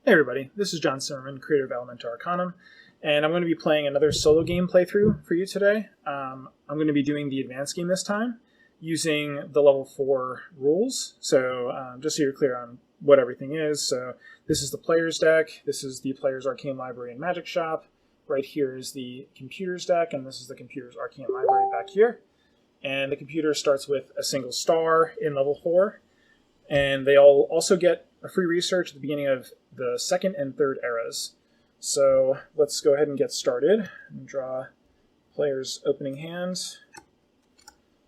Hey everybody, this is John Zimmerman, creator of Elementa Arcanum, and I'm going to be playing another solo game playthrough for you today. I'm going to be doing the advanced game this time, using the level 4 rules, so just so you're clear on what everything is. So this is the player's deck, this is the player's arcane library and magic shop, right here is the computer's deck, and this is the computer's arcane library back here. And the computer starts with a single star in level 4, and they all also get a free research at the beginning of the second and third eras. So let's go ahead and get started and draw player's opening hand.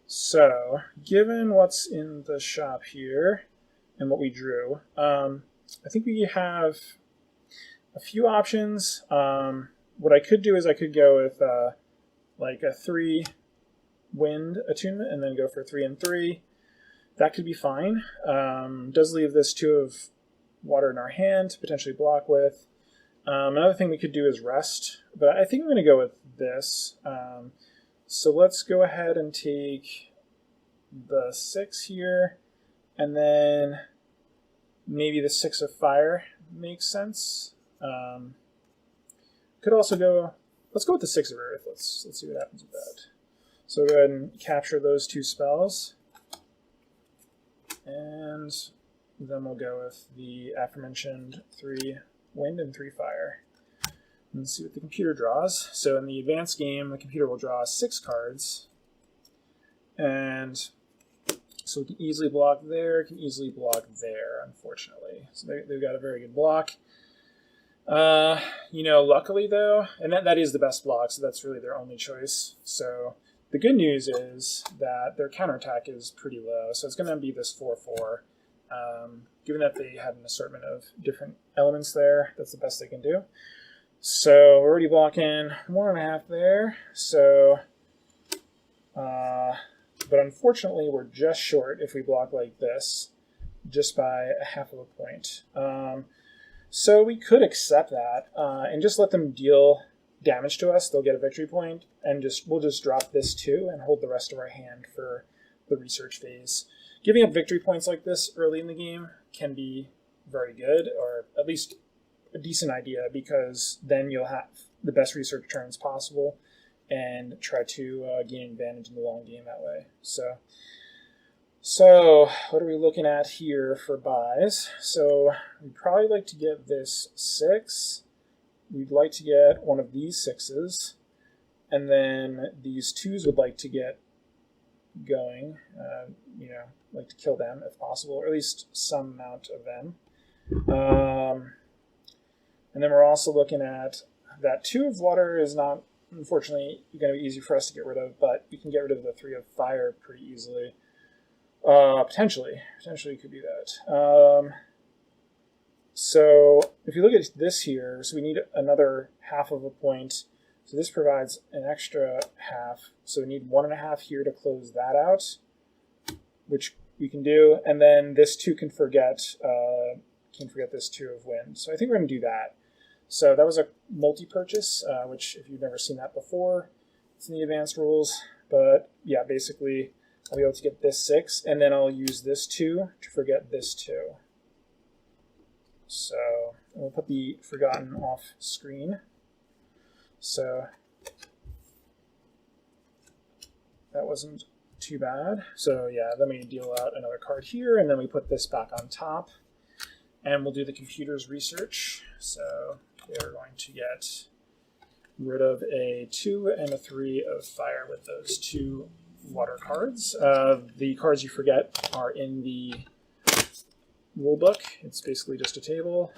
So given what's in the shop here and what we drew, I think we have a few options. What I could do is I could go with like a 3 wind attunement and then go for 3 and 3. That could be fine. Does leave this 2 of water in our hand to potentially block with. Another thing we could do is rest, but I think I'm going to go with this. So let's go ahead and take the 6 here, and then maybe the 6 of fire makes sense. Could also go, let's go with the 6 of earth. Let's see what happens with that. So we'll go ahead and capture those 2 spells. And then we'll go with the aforementioned 3 wind and 3 fire. And see what the computer draws. So in the advanced game, the computer will draw 6 cards. And so we can easily block there, can easily block there, unfortunately. So they've got a very good block. Luckily though, and that is the best block, so that's really their only choice. So the good news is that their counterattack is pretty low, so it's going to be this 4/4. Given that they had an assortment of different elements there, that's the best they can do. So we're already blocking 1.5 there. So, but unfortunately, we're just short if we block like this, just by 1/2 of a point. So we could accept that and just let them deal damage to us. They'll get a victory point, and we'll just drop this 2 and hold the rest of our hand for the research phase. Giving up victory points like this early in the game can be very good, or at least a decent idea, because then you'll have the best research turns possible and try to gain advantage in the long game that way. So what are we looking at here for buys? So we'd probably like to get this 6. We'd like to get one of these 6s, and then these 2s would like to get going, like to kill them if possible, or at least some amount of them. And then we're also looking at that 2 of water is not, unfortunately, going to be easy for us to get rid of, but we can get rid of the 3 of fire pretty easily. Potentially we could do that. So if you look at this here, so we need another 1/2 of a point. So this provides an extra 1/2. So we need 1.5 here to close that out, which we can do. And then this 2 can forget this 2 of wind. So I think we're going to do that. So that was a multi-purchase, which if you've never seen that before, it's in the advanced rules. But yeah, basically I'll be able to get this 6, and then I'll use this 2 to forget this 2. So we'll put the forgotten off screen. So that wasn't too bad. So yeah, then we deal out another card here, and then we put this back on top, and we'll do the computer's research. So we're going to get rid of a 2 and a 3 of fire with those 2 water cards. The cards you forget are in the rule book. It's basically just a table.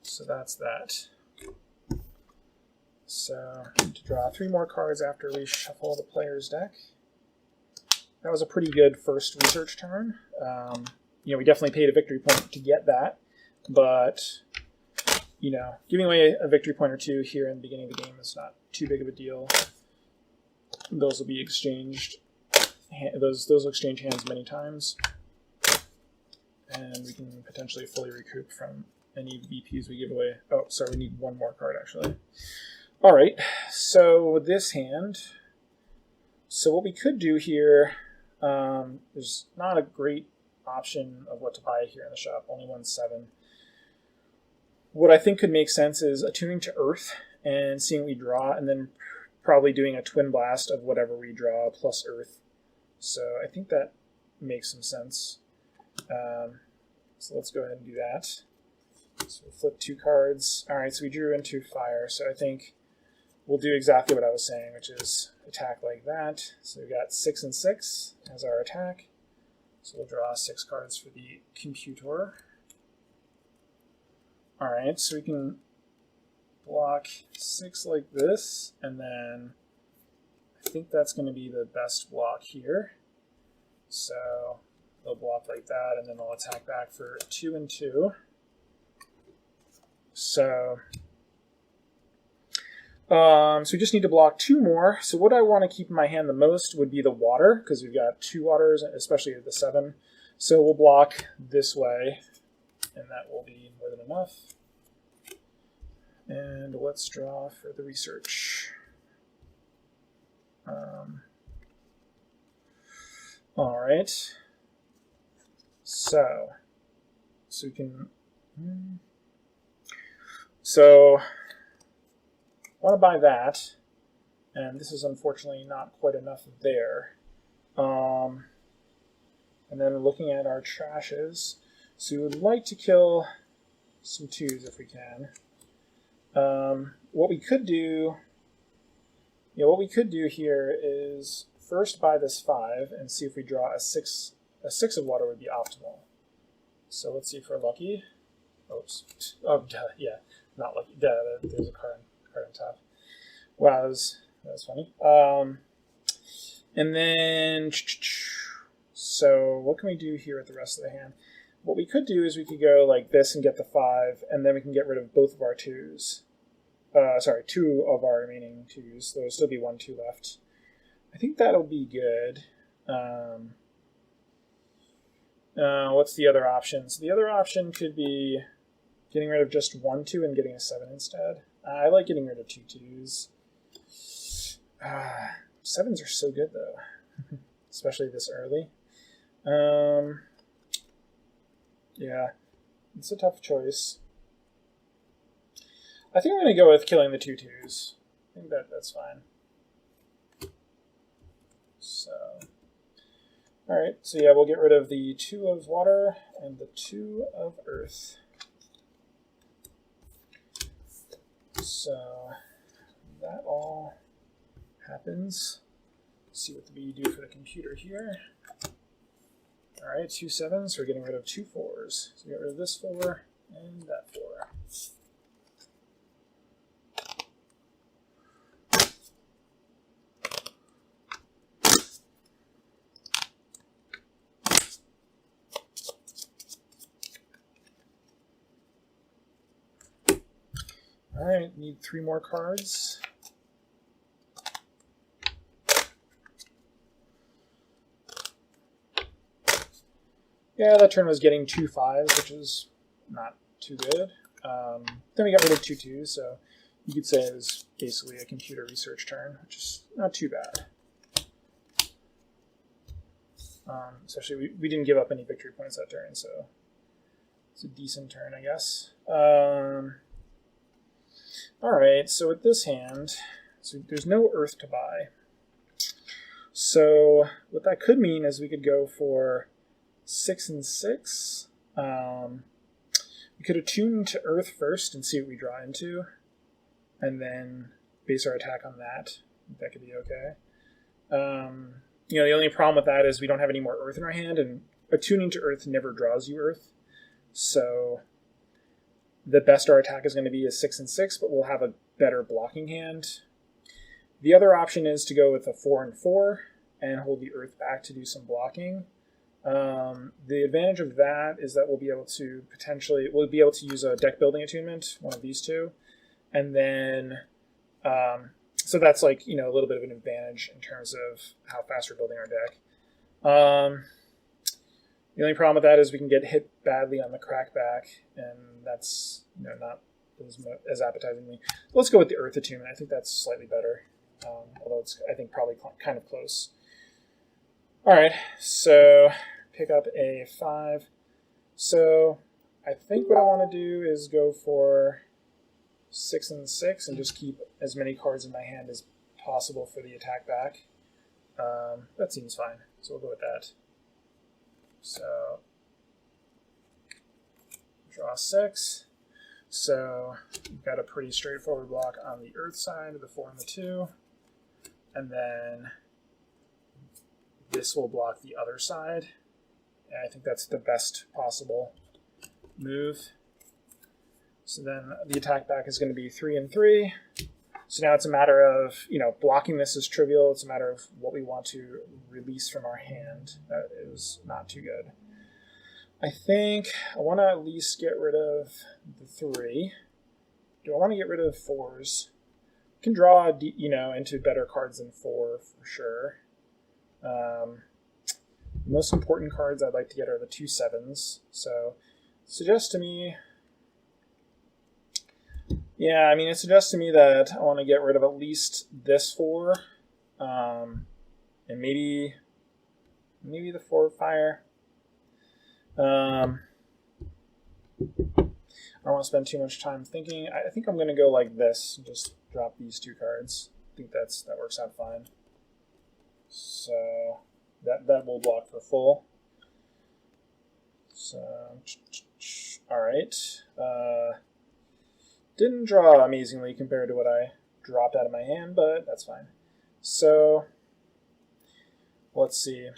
So that's that. So I need to draw 3 more cards after we shuffle the player's deck. That was a pretty good first research turn. We definitely paid a victory point to get that, but giving away a victory point or 2 here in the beginning of the game is not too big of a deal. Those will be exchanged. Those will exchange hands many times, and we can potentially fully recoup from any VPs we give away. Oh, sorry, we need 1 more card actually. All right, so with this hand, so what we could do here, there's not a great option of what to buy here in the shop. Only 1/7. What I think could make sense is attuning to Earth and seeing what we draw, and then probably doing a twin blast of whatever we draw plus Earth. So I think that makes some sense. So let's go ahead and do that. So we'll flip 2 cards. All right, so we drew into fire. So I think we'll do exactly what I was saying, which is attack like that. So we've got 6 and 6 as our attack. So we'll draw 6 cards for the computer. All right, so we can block 6 like this, and then I think that's going to be the best block here. So they'll block like that, and then they'll attack back for 2 and 2. So we just need to block 2 more. So what I want to keep in my hand the most would be the water, because we've got 2 waters, especially the 7. So we'll block this way, and that will be more than enough. And let's draw for the research. All right. So we can. So I want to buy that, and this is unfortunately not quite enough there. And then looking at our trashes, so we would like to kill some 2s if we can. What we could do here is first buy this 5 and see if we draw a 6. A 6 of water would be optimal. So let's see if we're lucky. Oops. Oh, duh, yeah, not lucky. Duh, there's a card on top. Wow, that was funny. And then, so what can we do here with the rest of the hand? What we could do is we could go like this and get the 5, and then we can get rid of both of our 2s. Sorry, 2 of our remaining 2s. There'll still be 1 2 left. I think that'll be good. What's the other option? So the other option could be getting rid of just 1 2 and getting a 7 instead. I like getting rid of 2 2s. 7s are so good though, especially this early. Yeah, it's a tough choice. I think I'm going to go with killing the 2 2s. I think that's fine. So, all right. So yeah, we'll get rid of the 2 of water and the 2 of earth. So that all happens. Let's see what we do for the computer here. All right, 2 7s. So we're getting rid of 2 4s. So we get rid of this 4 and that 4. All right, need 3 more cards. Yeah, that turn was getting 2 5s, which is not too good. Then we got rid of 2 2s, so you could say it was basically a computer research turn, which is not too bad. Especially we didn't give up any victory points that turn, so it's a decent turn, I guess. All right, so with this hand, so there's no earth to buy. So what that could mean is we could go for 6 and 6. We could attune to earth first and see what we draw into, and then base our attack on that. That could be okay. The only problem with that is we don't have any more earth in our hand, and attuning to earth never draws you earth. So the best our attack is going to be is 6 and 6, but we'll have a better blocking hand. The other option is to go with a 4 and 4 and hold the earth back to do some blocking. The advantage of that is that we'll be able to use a deck building attunement, one of these 2, and then so that's like a little bit of an advantage in terms of how fast we're building our deck. The only problem with that is we can get hit badly on the crackback, and that's not as appetizing to me. Let's go with the Earth Attunement. I think that's slightly better, although it's I think probably kind of close. All right, so pick up a 5. So I think what I want to do is go for 6 and 6 and just keep as many cards in my hand as possible for the attack back. That seems fine, so we'll go with that. So draw 6. So we've got a pretty straightforward block on the earth side of the 4 and the 2. And then this will block the other side. And I think that's the best possible move. So then the attack back is going to be 3 and 3. So now it's a matter of, blocking this is trivial. It's a matter of what we want to release from our hand. That is not too good. I think I want to at least get rid of the 3. Do I want to get rid of 4s? I can draw, into better cards than 4 for sure. The most important cards I'd like to get are the 2 7s. So it suggests to me that I want to get rid of at least this 4, and maybe the 4 fire. I don't want to spend too much time thinking. I think I'm going to go like this and just drop these 2 cards. I think that works out fine. So that will block for full. So, all right. Didn't draw amazingly compared to what I dropped out of my hand, but that's fine. So let's see.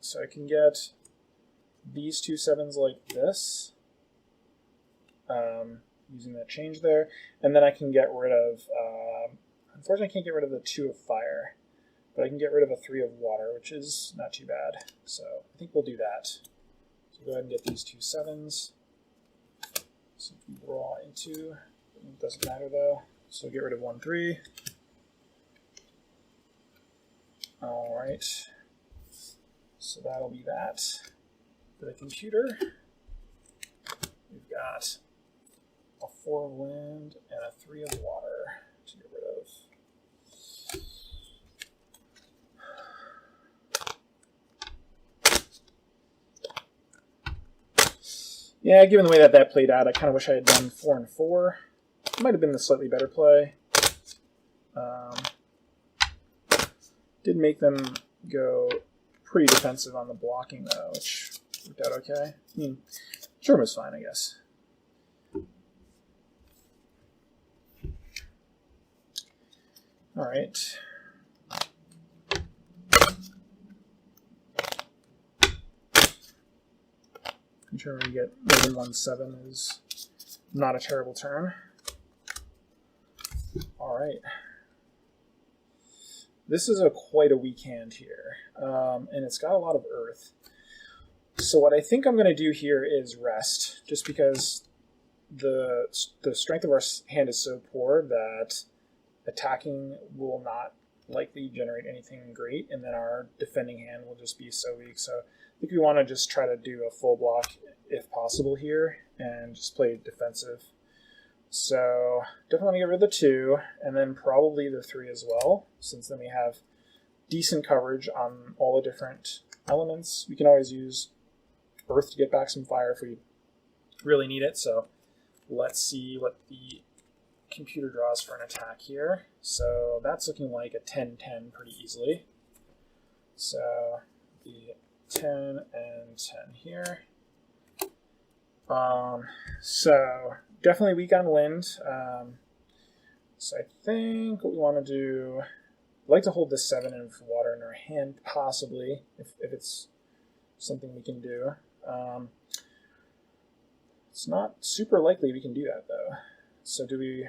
So I can get these 2 7s like this, using that change there, and then I can get rid of, unfortunately I can't get rid of the 2 of fire, but I can get rid of a 3 of water, which is not too bad. So I think we'll do that. So go ahead and get these 2 7s. So if we draw into, it doesn't matter though. So get rid of 1 3. All right. So that'll be that for the computer. We've got a 4 of wind and a 3 of water to get rid of. Yeah, given the way that played out, I kind of wish I had done 4 and 4. It might have been the slightly better play. Did make them go pretty defensive on the blocking, though, which worked out okay. I mean, Sherm was fine, I guess. All right. I'm sure we get more than 1 7 is not a terrible turn. All right. This is quite a weak hand here, and it's got a lot of earth. So what I think I'm going to do here is rest, just because the strength of our hand is so poor that attacking will not likely generate anything great, and then our defending hand will just be so weak. So I think we want to just try to do a full block if possible here and just play defensive. So definitely want to get rid of the 2, and then probably the 3 as well, since then we have decent coverage on all the different elements. We can always use earth to get back some fire if we really need it. So let's see what the computer draws for an attack here. So that's looking like a 10-10 pretty easily. So the 10 and 10 here. So definitely weak on wind. So I think what we want to do, I'd like to hold this 7 of water in our hand, possibly, if it's something we can do. It's not super likely we can do that, though. So the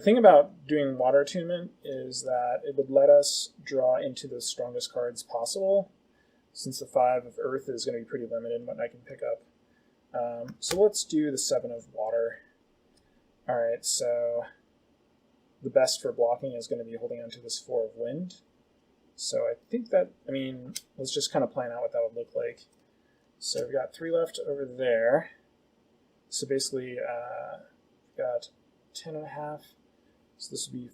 thing about doing water attunement is that it would let us draw into the strongest cards possible, since the 5 of earth is going to be pretty limited in what I can pick up. So let's do the 7 of water. All right, so the best for blocking is going to be holding onto this 4 of wind. So I think that, let's just kind of plan out what that would look like. So we've got 3 left over there. So basically, we've got 10.5. So this would be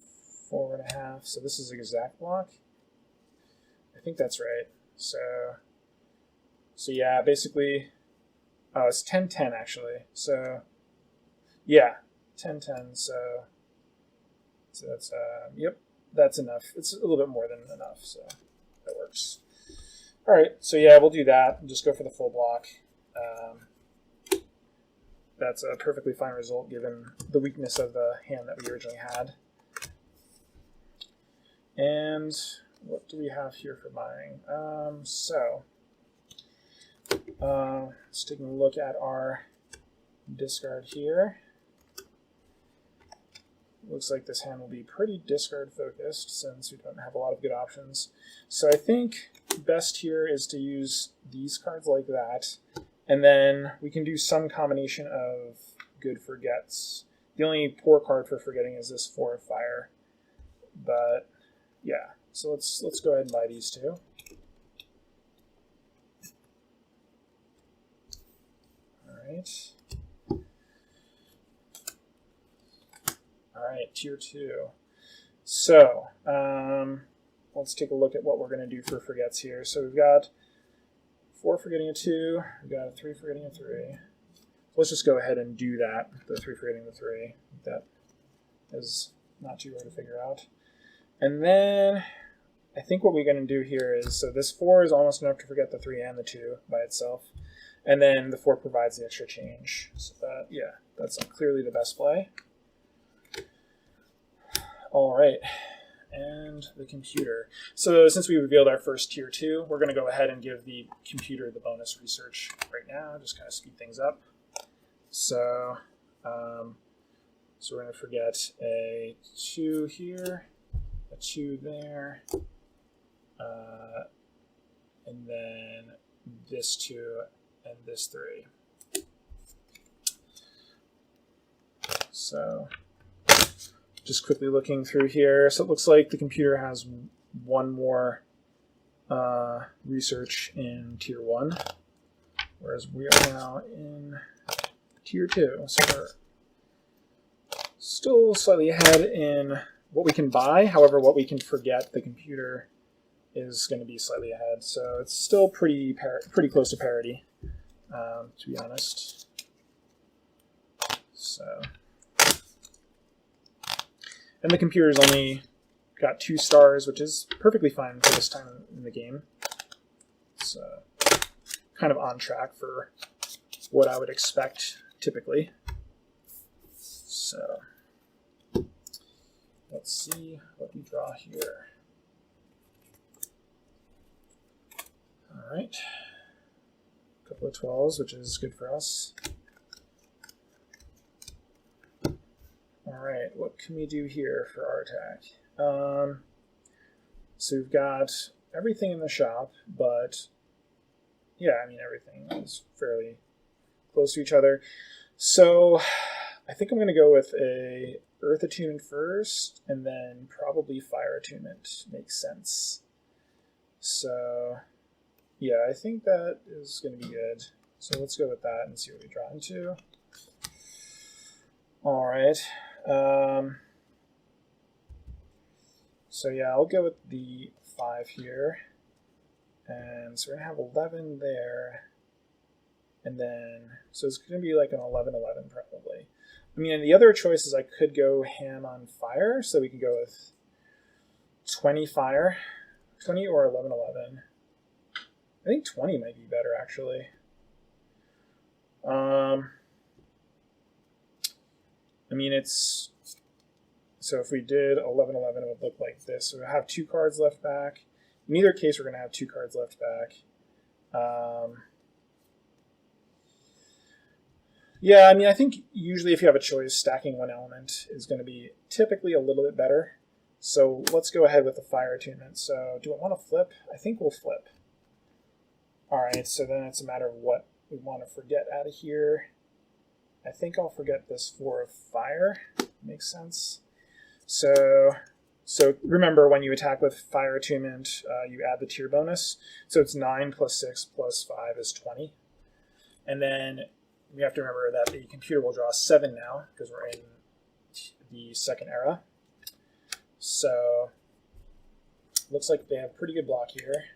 4.5. So this is exact block. I think that's right. So yeah, basically, oh, it's 10-10 actually. So yeah, 10-10. So that's yep, that's enough. It's a little bit more than enough, so that works. All right, so yeah, we'll do that. Just go for the full block. That's a perfectly fine result given the weakness of the hand that we originally had. And what do we have here for buying? Let's take a look at our discard here. Looks like this hand will be pretty discard focused since we don't have a lot of good options. So I think best here is to use these cards like that, and then we can do some combination of good forgets. The only poor card for forgetting is this 4 of fire, but yeah. So let's go ahead and buy these two. All right, tier 2. So let's take a look at what we're going to do for forgets here. So we've got 4 forgetting a 2. We've got a 3 forgetting a 3. Let's just go ahead and do that. The 3 forgetting the 3. That is not too hard to figure out. And then I think what we're going to do here is, so this 4 is almost enough to forget the 3 and the 2 by itself. And then the 4 provides the extra change. So that, yeah, that's clearly the best play. All right, and the computer. So since we revealed our first tier 2, we're going to go ahead and give the computer the bonus research right now, just kind of speed things up. So, so we're going to forget a 2 here, a 2 there, and then this 2 and this 3. So just quickly looking through here. So it looks like the computer has 1 more research in tier 1, whereas we are now in tier 2. So we're still slightly ahead in what we can buy. However, what we can forget, the computer is going to be slightly ahead. So it's still pretty close to parity, to be honest. So, and the computer's only got 2 stars, which is perfectly fine for this time in the game. So, kind of on track for what I would expect typically. So, let's see what we draw here. All right, a couple of 12s, which is good for us. All right, what can we do here for our attack? So we've got everything in the shop, but yeah, I mean, everything is fairly close to each other. So I think I'm going to go with a Earth Attunement first, and then probably Fire Attunement makes sense. So yeah, I think that is going to be good. So let's go with that and see what we draw into. All right. So yeah, I'll go with the 5 here. And so we're going to have 11 there. And then, so it's going to be like an 11-11 probably. I mean, and the other choice is I could go ham on fire. So we could go with 20 fire, 20 or 11-11. I think 20 might be better, actually. I mean, it's... So if we did 11-11, it would look like this. So we have 2 cards left back. In either case, we're going to have 2 cards left back. Yeah, I mean, I think usually if you have a choice, stacking 1 element is going to be typically a little bit better. So let's go ahead with the Fire Attunement. So do I want to flip? I think we'll flip. All right, so then it's a matter of what we want to forget out of here. I think I'll forget this 4 of fire. Makes sense. So remember, when you attack with Fire Attunement, you add the tier bonus. So it's 9 plus 6 plus 5 is 20. And then we have to remember that the computer will draw 7 now, because we're in the second era. So looks like they have pretty good block here.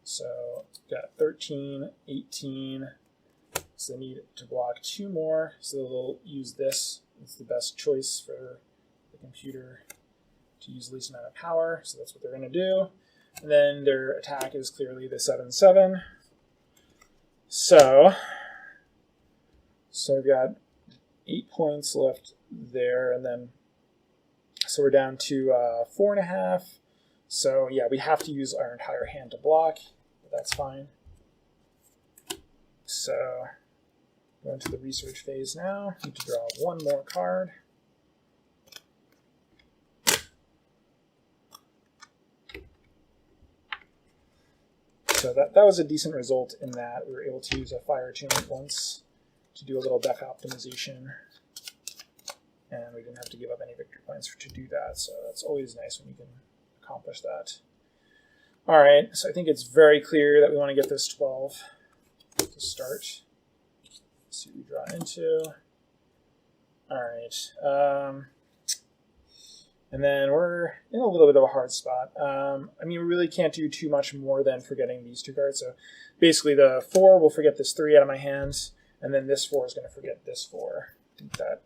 So got 13, 18. So they need to block 2 more. So they'll use this. It's the best choice for the computer to use the least amount of power. So that's what they're going to do. And then their attack is clearly the 7/7. So we've got 8 points left there, and then so we're down to 4.5. So yeah, we have to use our entire hand to block, but that's fine. So go into the research phase now. Need to draw 1 more card. So that was a decent result in that we were able to use a fire attunement once to do a little deck optimization. And we didn't have to give up any victory points to do that. So that's always nice when you can accomplish that. All right, so I think it's very clear that we want to get this 12 to start. Let's see what we draw into. All right. And then we're in a little bit of a hard spot. I mean, we really can't do too much more than forgetting these 2 cards. So basically the 4 will forget this 3 out of my hands, and then this 4 is going to forget this 4. I think that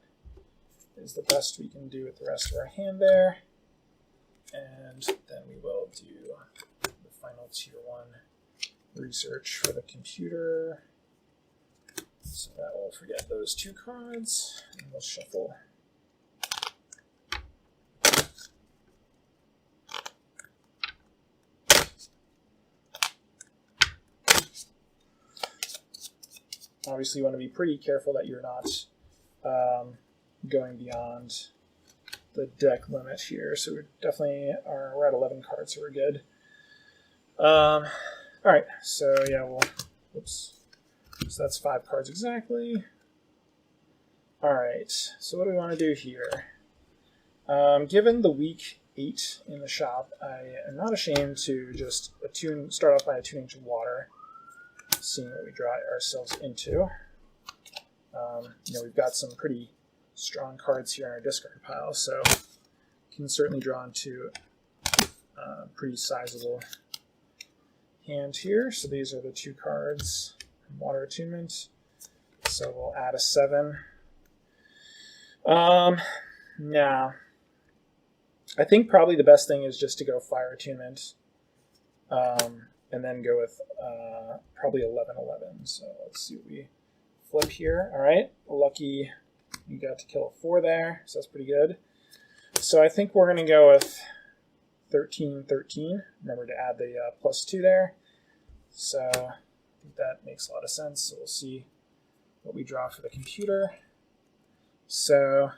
is the best we can do with the rest of our hand there. And then we will do the final tier 1 research for the computer. So that will forget those 2 cards, and we'll shuffle. Obviously, you want to be pretty careful that you're not going beyond the deck limit here. So we're at 11 cards, so we're good. All right, so yeah, whoops. So that's 5 cards exactly. All right, so what do we want to do here? Given the weak 8 in the shop, I am not ashamed to just start off by attuning to water, seeing what we draw ourselves into. We've got some pretty strong cards here in our discard pile, so can certainly draw into a pretty sizable hand here. So these are the 2 cards from Water Attunement. So we'll add a 7. Now, I think probably the best thing is just to go Fire Attunement, and then go with probably 11/11. So let's see what we flip here. All right, lucky you got to kill a 4 there, so that's pretty good. So I think we're going to go with 13/13. Remember to add the +2 there. So I think that makes a lot of sense. So we'll see what we draw for the computer. So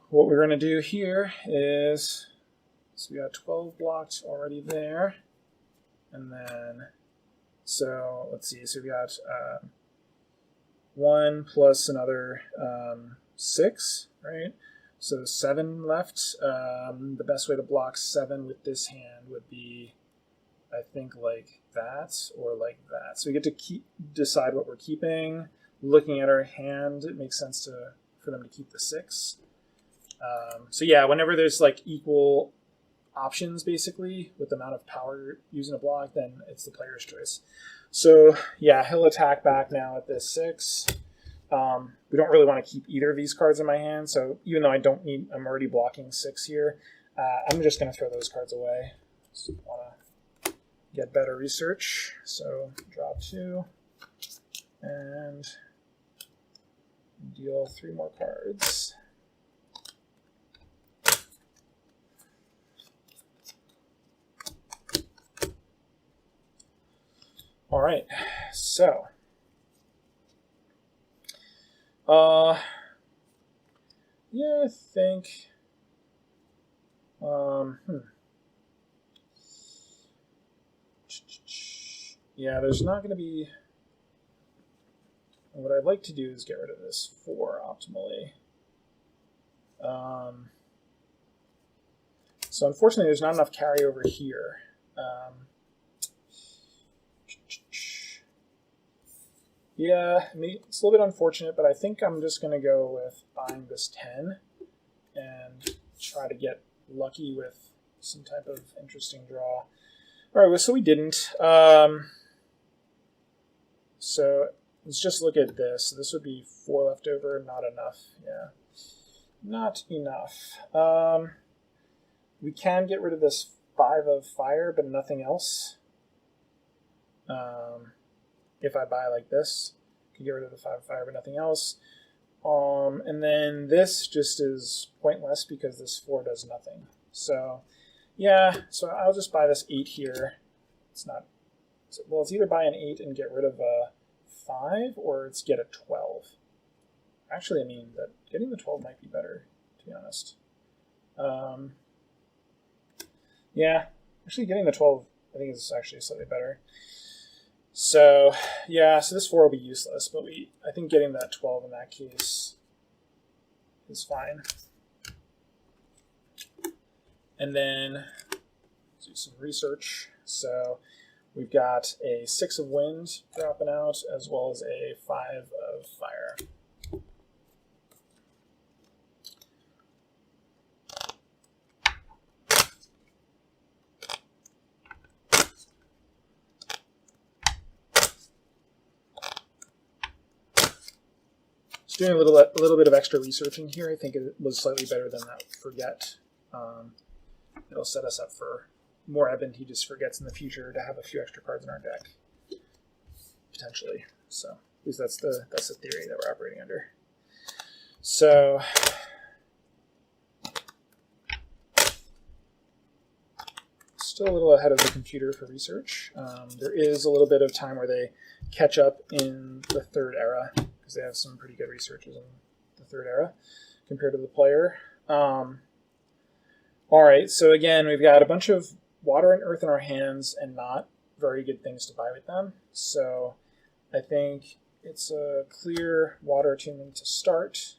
what we're going to do here is, so we got 12 blocks already there. And then, so let's see, so we got 1 plus another 6, right? So 7 left. The best way to block 7 with this hand would be, I think, like that or like that. So we get to decide what we're keeping. Looking at our hand, it makes sense for them to keep the 6. So yeah, whenever there's like equal options basically with the amount of power using a block, then it's the player's choice. So yeah, he'll attack back now at this 6. We don't really want to keep either of these cards in my hand, so even though I'm already blocking 6 here, I'm just going to throw those cards away. So want to get better research, so draw 2 and deal 3 more cards. All right, so yeah, I think yeah, there's not going to be. What I'd like to do is get rid of this 4 optimally. So unfortunately, there's not enough carryover here. Yeah, it's a little bit unfortunate, but I think I'm just going to go with buying this 10 and try to get lucky with some type of interesting draw. All right, well, so we didn't. So let's just look at this. So this would be 4 left over, not enough. Yeah, not enough. We can get rid of this 5 of fire, but nothing else. If I buy like this, I can get rid of the 5 of fire, but nothing else. And then this just is pointless because this 4 does nothing. So yeah, so I'll just buy this 8 here. It's not, well, it's either buy an 8 and get rid of a 5, or it's get a 12. Actually, I mean, that getting the 12 might be better, to be honest. Yeah, actually getting the 12, I think is actually slightly better. So yeah, so this 4 will be useless, but I think getting that 12 in that case is fine. And then do some research. So we've got a 6 of wind dropping out, as well as a 5 of fire. Doing a little bit of extra researching here. I think it was slightly better than that forget. It'll set us up for more advantageous forgets in the future to have a few extra cards in our deck, potentially. So at least that's the theory that we're operating under. So still a little ahead of the computer for research. There is a little bit of time where they catch up in the 3rd era, because they have some pretty good researchers in the 3rd era compared to the player. All right, so again, we've got a bunch of water and earth in our hands and not very good things to buy with them. So I think it's a clear water attunement to start,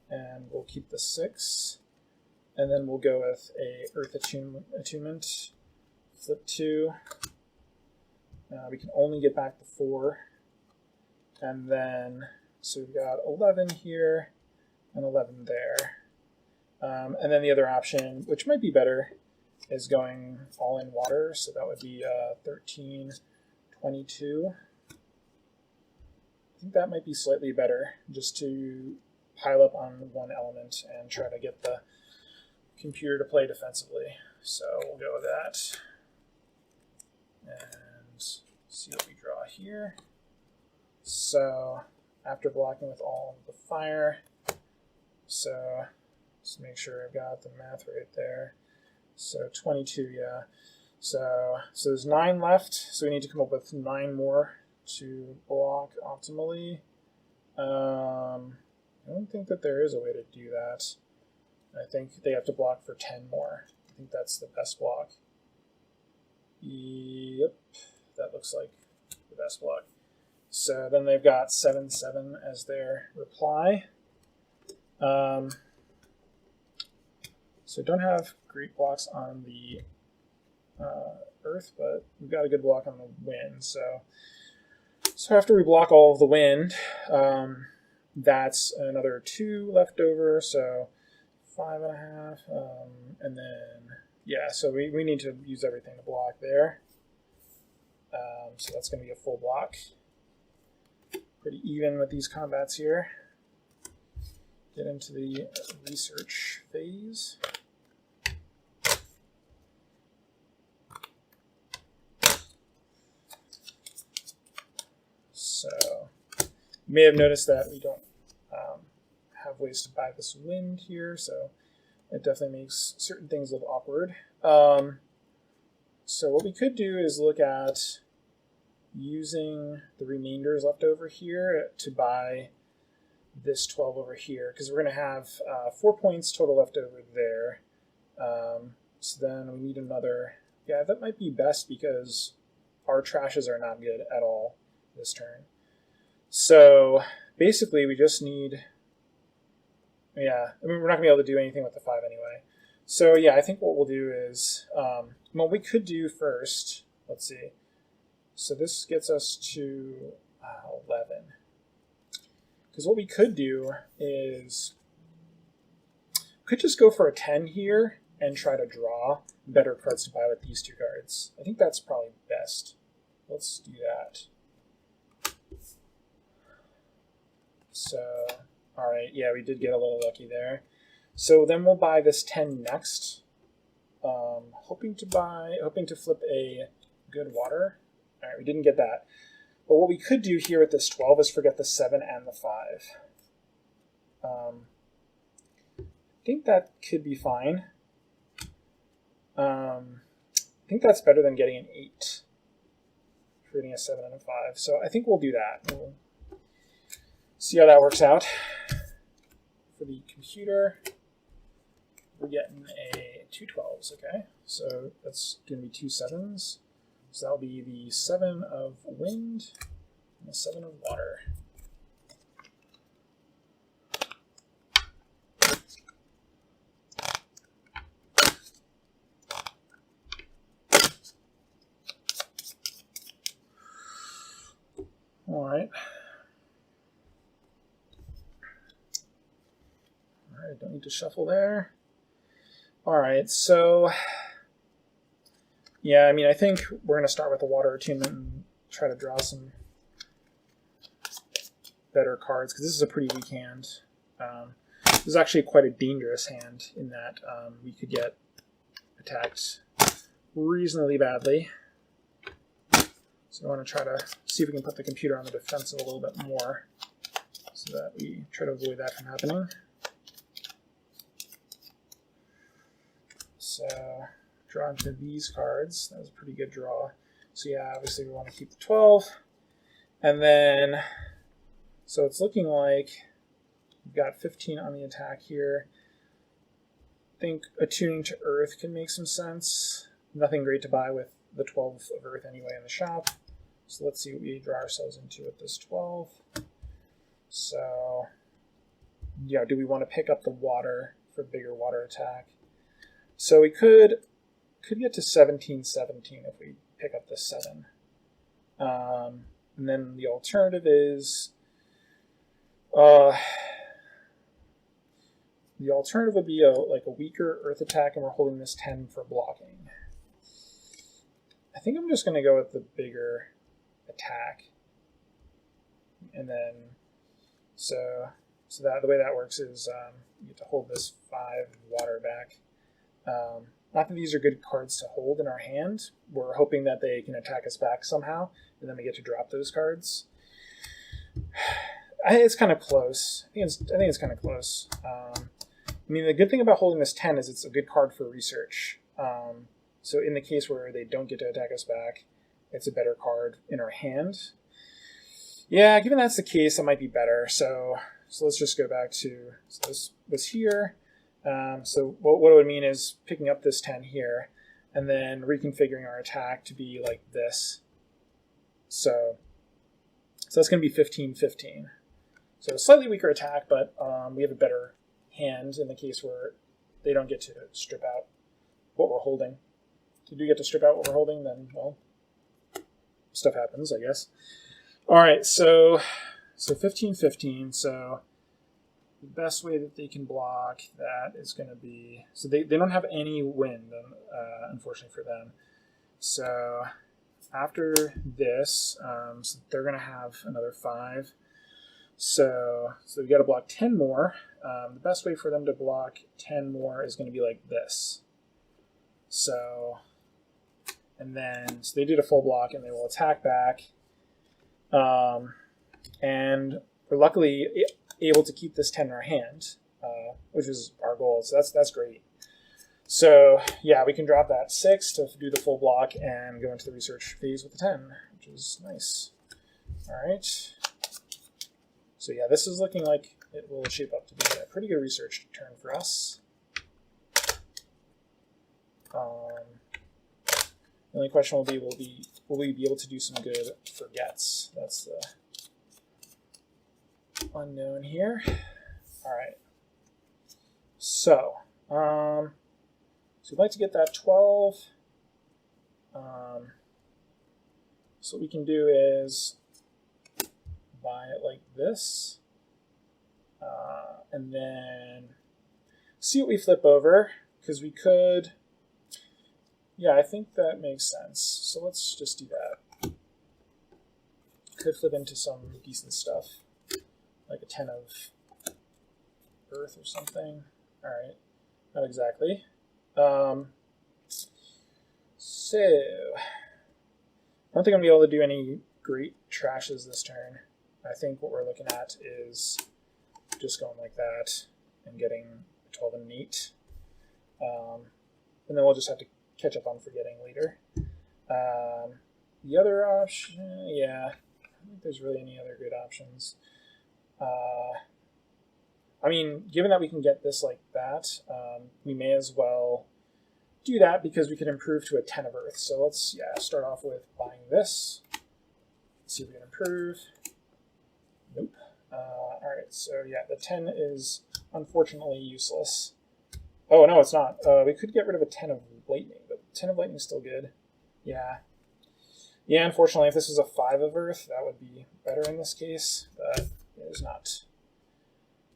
and we'll keep the 6. And then we'll go with a earth attunement, flip 2. We can only get back the 4. And then, so we've got 11 here and 11 there. And then the other option, which might be better, is going all in water. So that would be 13, 22. I think that might be slightly better, just to pile up on one element and try to get the computer to play defensively. So we'll go with that. And see what we draw here. So after blocking with all of the fire, so just make sure I've got the math right there. So 22, yeah. So there's 9 left, so we need to come up with 9 more to block optimally. I don't think that there is a way to do that. I think they have to block for 10 more. I think that's the best block. Yep, that looks like the best block. So then they've got 7/7 as their reply. So don't have great blocks on the earth, but we've got a good block on the wind. So after we block all of the wind, that's another 2 left over. So 5.5, and then yeah. So we need to use everything to block there. So that's going to be a full block. Pretty even with these combats here. Get into the research phase. So you may have noticed that we don't have ways to buy this wind here, so it definitely makes certain things look awkward. So what we could do is look at using the remainders left over here to buy this 12 over here, because we're going to have 4 points total left over there. So then we need another. Yeah, that might be best because our trashes are not good at all this turn. So basically we just need, yeah, I mean, we're not going to be able to do anything with the 5 anyway. So yeah, I think what we'll do is, what we could do first, let's see. So this gets us to 11. Because what we could do is, we could just go for a 10 here and try to draw better cards to buy with these 2 cards. I think that's probably best. Let's do that. So, all right, yeah, we did get a little lucky there. So then we'll buy this 10 next. Hoping to flip a good water. All right, we didn't get that. But what we could do here with this 12 is forget the 7 and the 5. I think that could be fine. I think that's better than getting an 8. For getting a 7 and a 5. So I think we'll do that. We'll see how that works out. For the computer, we're getting a 2 12s, okay? So that's going to be 2 7s. So that'll be the 7 of wind and the 7 of water. All right. All right, don't need to shuffle there. All right, so yeah, I mean, I think we're going to start with the water attunement and try to draw some better cards, because this is a pretty weak hand. This is actually quite a dangerous hand in that we could get attacked reasonably badly. So I want to try to see if we can put the computer on the defensive a little bit more so that we try to avoid that from happening. So draw into these cards. That was a pretty good draw. So yeah, obviously we want to keep the 12. And then, so it's looking like we've got 15 on the attack here. I think attuning to Earth can make some sense. Nothing great to buy with the 12 of Earth anyway in the shop. So let's see what we draw ourselves into with this 12. So, yeah, do we want to pick up the water for bigger water attack? So we could get to 17-17 if we pick up the 7. And then the alternative is the alternative would be like a weaker Earth attack, and we're holding this 10 for blocking. I think I'm just going to go with the bigger attack, and then so that the way that works is you get to hold this 5 water back. Not that these are good cards to hold in our hand. We're hoping that they can attack us back somehow, and then we get to drop those cards. It's kind of close. I think it's kind of close. I mean, the good thing about holding this 10 is it's a good card for research. So in the case where they don't get to attack us back, it's a better card in our hand. Yeah, given that's the case, that might be better. So let's just go back to, so this was here. So what it would mean is picking up this 10 here and then reconfiguring our attack to be like this. So that's going to be 15-15. So a slightly weaker attack, but we have a better hand in the case where they don't get to strip out what we're holding. If you do get to strip out what we're holding, then, well, stuff happens, I guess. All right, so 15-15. So the best way that they can block that is going to be, so they don't have any wind, unfortunately for them. So after this, so they're going to have another 5. So we've got to block 10 more. The best way for them to block 10 more is going to be like this. So, and then, so they did a full block and they will attack back. And we're luckily able to keep this 10 in our hand, which is our goal. So that's great. So yeah, we can drop that 6 to do the full block and go into the research phase with the 10, which is nice. All right. So yeah, this is looking like it will shape up to be a pretty good research turn for us. The only question will be, will we be able to do some good forgets? That's the unknown here. All right. So we'd like to get that 12. So what we can do is buy it like this, and then see what we flip over, because we could, yeah, I think that makes sense. So let's just do that. Could flip into some decent stuff, like a 10 of earth or something. All right, not exactly. So I don't think I'm gonna be able to do any great trashes this turn. I think what we're looking at is just going like that and getting 12 and an 8. And then we'll just have to catch up on forgetting later. The other option, yeah, I don't think there's really any other good options. I mean, given that we can get this like that, we may as well do that because we can improve to a 10 of earth. So let's, start off with buying this. Let's see if we can improve. Nope. All right, so yeah, the 10 is unfortunately useless. Oh, no, it's not. We could get rid of a 10 of lightning, but 10 of lightning is still good. Yeah. Yeah, unfortunately, if this was a 5 of earth, that would be better in this case, but it is not.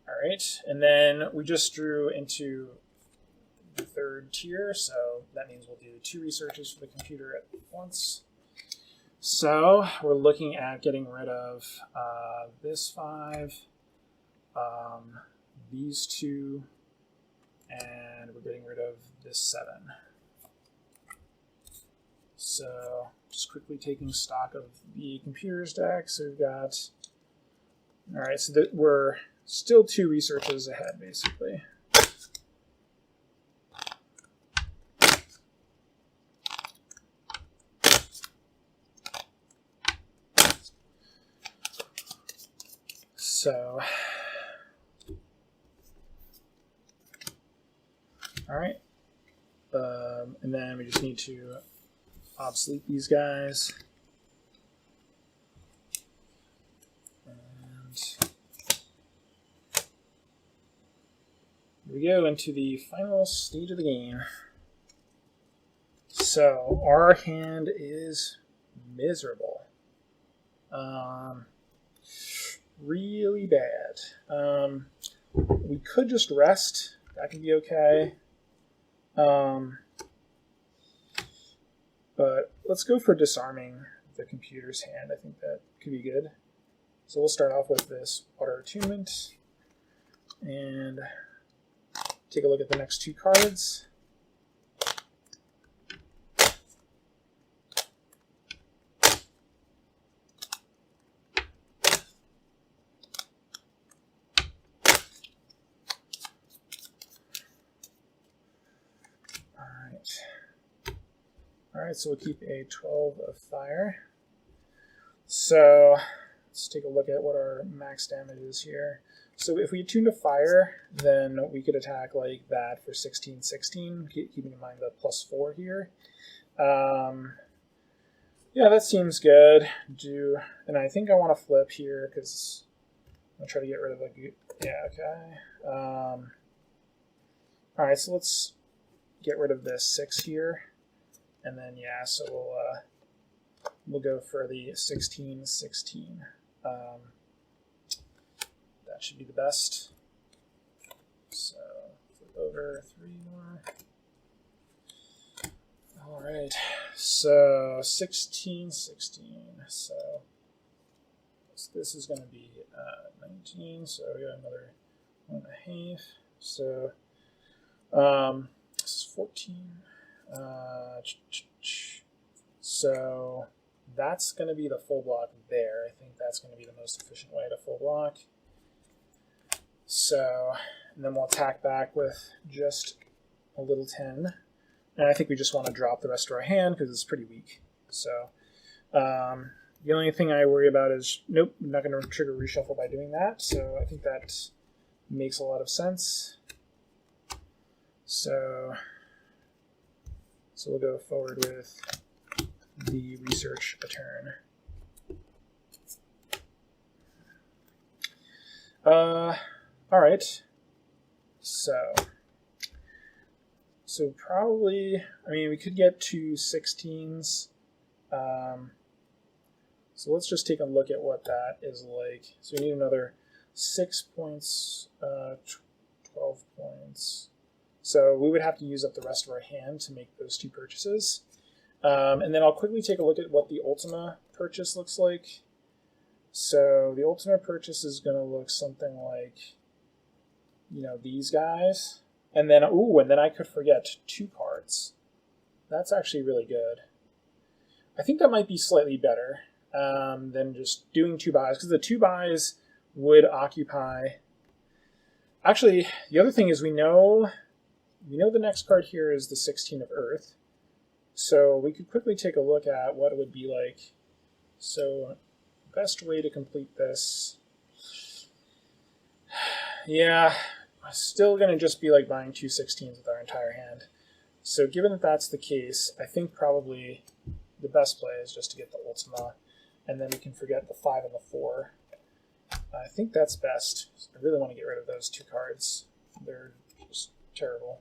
All right, and then we just drew into the 3rd tier, so that means we'll do 2 researches for the computer at once. So we're looking at getting rid of this 5, these 2, and we're getting rid of this 7. So just quickly taking stock of the computer's deck. So we've got, all right, so that we're still 2 researches ahead, basically. So, all right, and then we just need to obsolete these guys. And here we go into the final stage of the game. So our hand is miserable. Really bad. We could just rest. That could be okay. But let's go for disarming the computer's hand. I think that could be good. So we'll start off with this Water Attunement and take a look at the next 2 cards. All right, so we'll keep a 12 of fire. So let's take a look at what our max damage is here. So if we attune to fire, then we could attack like that for 16/16, keeping in mind the +4 here. Yeah, that seems good. And I think I want to flip here because I'm gonna try to get rid of yeah, okay. All right, so let's get rid of this 6 here. And then, yeah, so we'll go for the 16/16. That should be the best. So flip over 3 more. All right, so 16/16. So this is going to be 19. So we got another 1.5. So this is 14. So that's going to be the full block there. I think that's going to be the most efficient way to full block. So, and then we'll attack back with just a little 10. And I think we just want to drop the rest of our hand because it's pretty weak. So the only thing I worry about is, nope, I'm not going to trigger reshuffle by doing that. So I think that makes a lot of sense. So we'll go forward with the research a turn. All right. So probably, I mean, we could get 2 16s. So let's just take a look at what that is like. So we need another 6 points, 12 points, So we would have to use up the rest of our hand to make those 2 purchases. And then I'll quickly take a look at what the Ultima purchase looks like. So the Ultima purchase is going to look something like, you know, these guys. And then, and then I could forget 2 cards. That's actually really good. I think that might be slightly better than just doing 2 buys, because the 2 buys would occupy... Actually, the other thing is we know the next card here is the 16 of Earth. So we could quickly take a look at what it would be like. So best way to complete this... Yeah, still going to just be like buying 2 16s with our entire hand. So given that that's the case, I think probably the best play is just to get the Ultima, and then we can forget the 5 and the 4. I think that's best. I really want to get rid of those 2 cards. They're just terrible.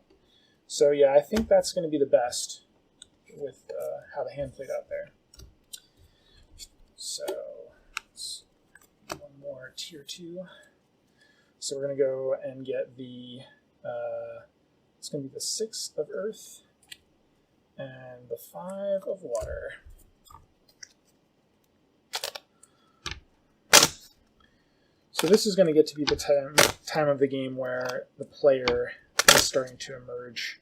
So yeah, I think that's going to be the best with how the hand played out there. So one more tier 2. So we're going to go and get the, it's going to be the 6 of Earth and the 5 of Water. So this is going to get to be the time of the game where the player is starting to emerge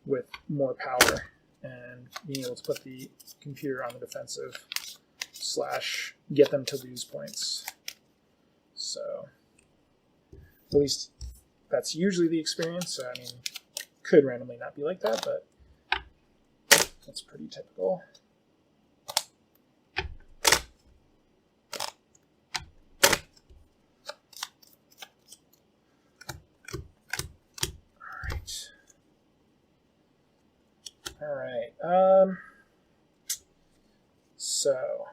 with more power and being able to put the computer on the defensive / get them to lose points. So at least that's usually the experience. I mean, could randomly not be like that, but that's pretty typical. All right. So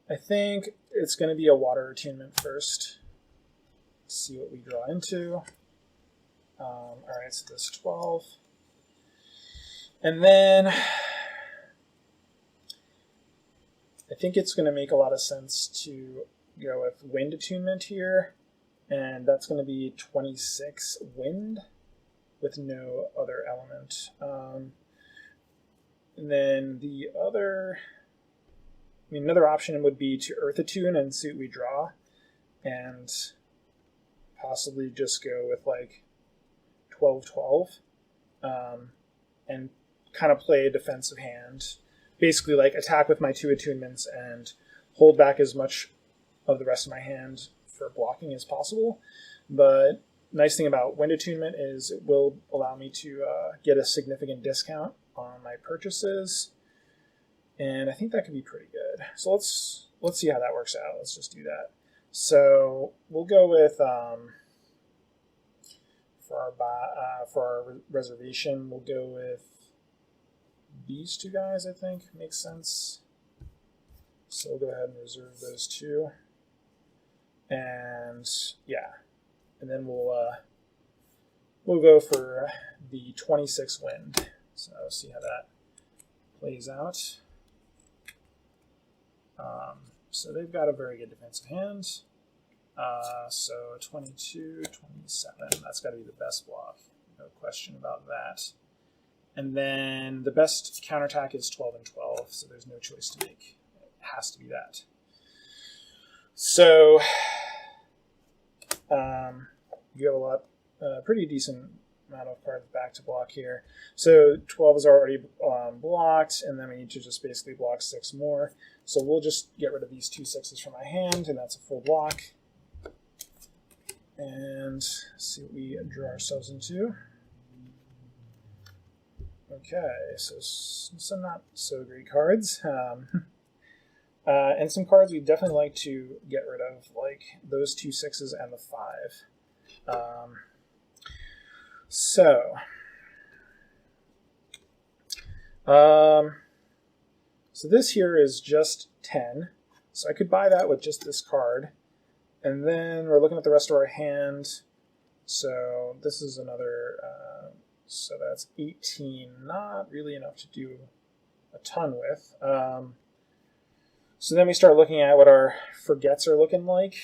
I think it's going to be a water attunement first. Let's see what we draw into. All right, so this 12. And then I think it's going to make a lot of sense to go with wind attunement here. And that's going to be 26 wind with no other element. And then the other, another option would be to earth attune and see what we draw, and possibly just go with like 12-12, and kind of play a defensive hand. Basically like attack with my 2 attunements and hold back as much of the rest of my hand for blocking as possible. But nice thing about wind attunement is it will allow me to get a significant discount on my purchases, and I think that could be pretty good. So let's see how that works out. Let's just do that. So we'll go with for our reservation, we'll go with these 2 guys. I think makes sense. So we'll go ahead and reserve those 2, and yeah. And then we'll go for the 26 wind. So see how that plays out. So they've got a very good defensive hand. So 22, 27, that's got to be the best block. No question about that. And then the best counterattack is 12 and 12, so there's no choice to make. It has to be that. So you have a pretty decent amount of cards back to block here. So 12 is already blocked, and then we need to just basically block 6 more. So we'll just get rid of these 2 6s from my hand, and that's a full block. And see what we draw ourselves into. Okay, so some not so great cards. And some cards we'd definitely like to get rid of, like those 2 6s and the 5. So this here is just 10. So I could buy that with just this card. And then we're looking at the rest of our hand. So this is another, so that's 18. Not really enough to do a ton with. So then we start looking at what our forgets are looking like.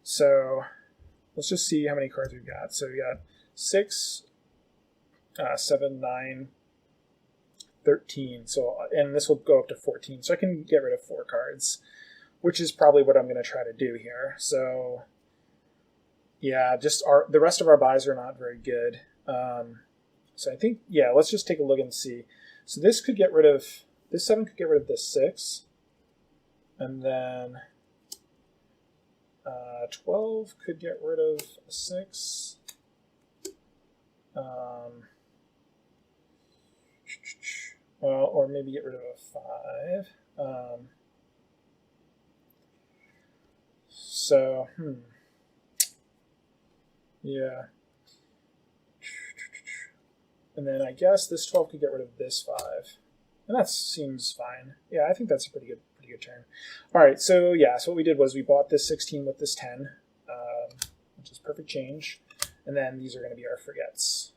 So let's just see how many cards we've got. So we got 6, 7, 9, 13. So, and this will go up to 14. So I can get rid of 4 cards, which is probably what I'm going to try to do here. So yeah, just the rest of our buys are not very good. So I think, yeah, let's just take a look and see. So this could get rid of, this 7 could get rid of this 6. And then 12 could get rid of a 6. Well, or maybe get rid of a 5. Yeah. And then I guess this 12 could get rid of this 5. And that seems fine. Yeah, I think that's a pretty good turn. All right, so yeah, so what we did was we bought this 16 with this 10, which is perfect change. And then these are going to be our forgets.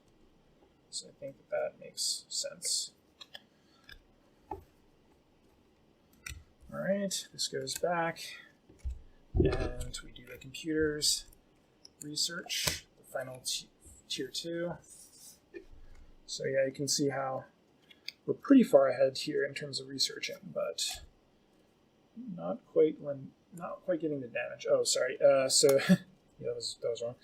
So I think that makes sense. All right, this goes back, and we do the computers research, the final tier 2. So yeah, you can see how we're pretty far ahead here in terms of researching, but not quite getting the damage. Oh, sorry. So yeah, that was wrong.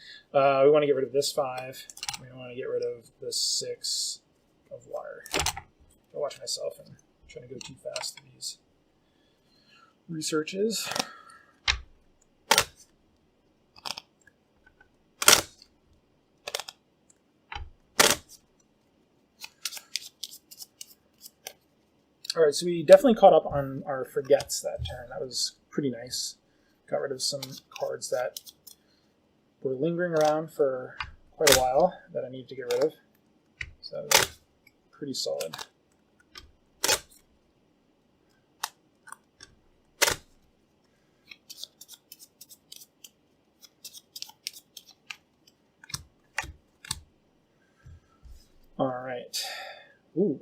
We want to get rid of this 5. We want to get rid of this 6 of water. I'll watch myself and trying to go too fast through these researches. All right, so we definitely caught up on our forgets that turn. That was pretty nice. Got rid of some cards that were lingering around for quite a while that I needed to get rid of. So that was pretty solid. All right. Ooh.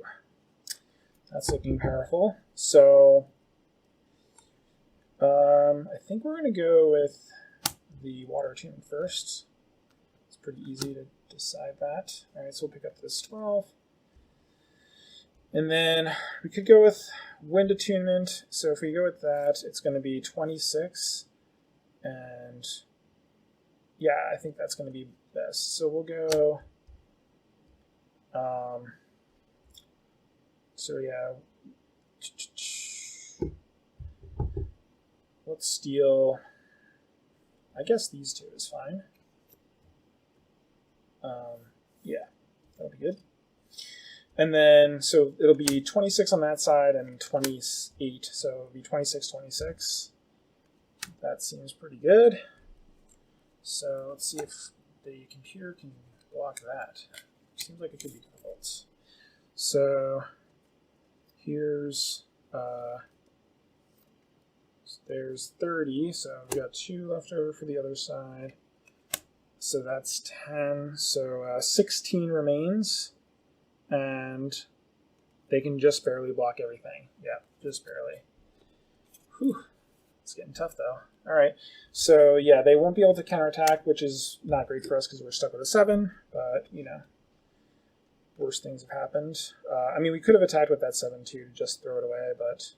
That's looking powerful. So I think we're going to go with the water attunement first. It's pretty easy to decide that. All right, so we'll pick up this 12. And then we could go with wind attunement. So if we go with that, it's going to be 26. And yeah, I think that's going to be best. So we'll go... So yeah, let's steal, I guess these 2 is fine. Yeah, that'll be good. And then, so it'll be 26 on that side and 28, so it'll be 26, 26. That seems pretty good. So let's see if the computer can block that. Seems like it could be difficult. So here's, there's 30, so we've got 2 left over for the other side. So that's 10, so 16 remains, and they can just barely block everything. Yeah, just barely. Whew, it's getting tough though. All right, so yeah, they won't be able to counterattack, which is not great for us because we're stuck with a 7, but you know, worse things have happened. I mean, we could have attacked with that 7 too to just throw it away, but